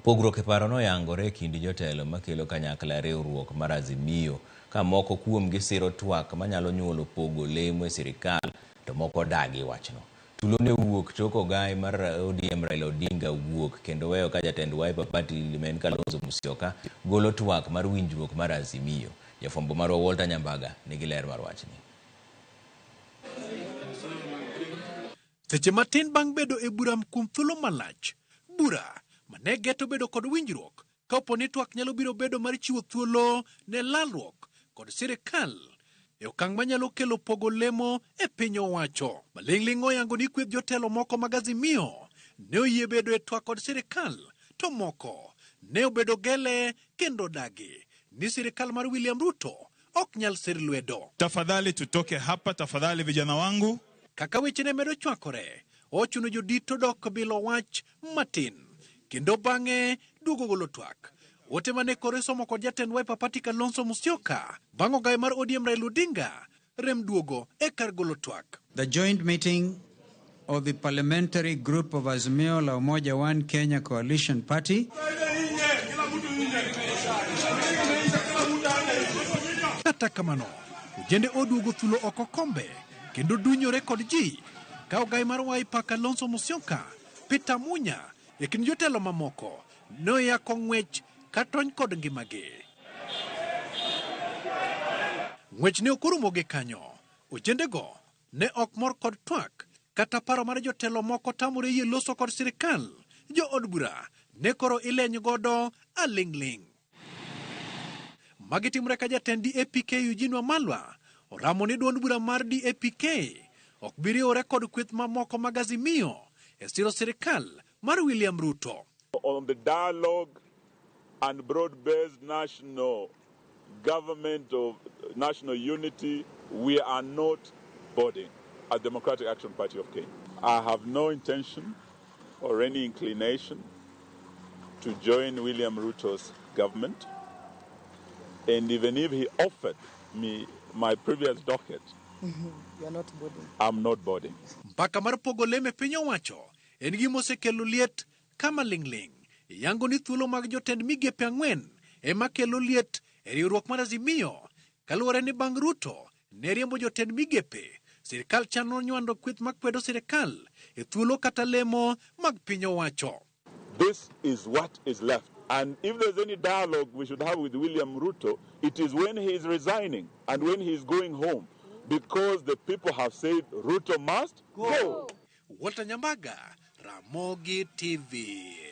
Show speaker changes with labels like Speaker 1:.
Speaker 1: Pogruok e paro noyangore e kind jotelo makelo kanyakla riwruok mar Azimio ka moko kuomgi siro twak manyalo nyuolo pogo lemo e sirikal to moko dagi wachno. Tulo ne wuok tok ogai mar ODM Raila Odinga wuok kendo weyo ka jatend Wiper Party men Kalonzo Musyoka golo twak mar winjruok mar Azimio. Jafwambo marwa Walter Nyambaga nigi ler mar wachni.
Speaker 2: Seche matin bang' bedo e bura kuom thuolo malach, bura mane geto bedo kod winjruok kapo ni twak nyalo biro bedo mar chiwo thuolo ne lalruok kod sirikal e okang' manyalo kelo pogo lemo e piny owacho. Maling'ling' oyango ni kweth jotelo moko mag Azimio ne oyie bedo e twak kod sirikal, to moko ne obedo gele kendo dagi ni sirikal mar William Ruto ok nyal sir lwedo.
Speaker 3: Tafadhali tutoke hapa, tafadhali vijana wangu.
Speaker 2: Kaka weche ne medo chwakore, ochuno jodito dok bilo wach matin kendo bang'e duogo golo twak. Wote mane kore somo kod jatend Wiper Party Kalonzo Musyoka bang' ogai mar ODM Raila Odinga rem duogo e kar golo twak.
Speaker 4: The joint meeting of the parliamentary group of Azimio la Umoja One Kenya Coalition Party
Speaker 2: kata kamano, ujende oduogo thulo oko kombe kendo dunyore kod ji ka ogai mar Wiper Kalonzo Musyoka Peter Munya e kind jotelo mamoko noyako ng'wech katony kod ngimagi. Ng'wech ne okorumo gi kanyo. Ojendego ne ok mor kod twak kata paro mar jotelo moko tamore yie loso kod sirikal. Jo od bura ne koro ileny godo aling'ling'. Magitimre ka jatend DAPK Eugene Wamalwa oramo ni duond bura mar DAPK ok biriwore kod kweth mamoko mag Azimio e siro sirikal mar William Ruto.
Speaker 5: On the dialogue and broad-based national government of national unity, we are not boarding a Democratic Action Party of Kenya. I have no intention or any inclination to join William Ruto's government. And even if he offered me my previous docket,
Speaker 6: you're not boarding.
Speaker 5: I'm not boarding.
Speaker 2: Mpaka mar pogo leme piny owacho en gima osekelo liet kama ling'ling'. Yango ni thuolo mag jotend migepe 4 ema kelo liet e riwruok mar Azimio. Kaluwore ni bang' Ruto ne riembo jotend migepe, sirikal chano nywando kweth makwedo sirikal e thuolo kata lemo mag piny owacho.
Speaker 5: This is what is left. And if there's any dialogue we should have with William Ruto, it is when he is resigning and when he is going home, because the people have said Ruto must go.
Speaker 2: Walter Nyambaga, Ramogi TV.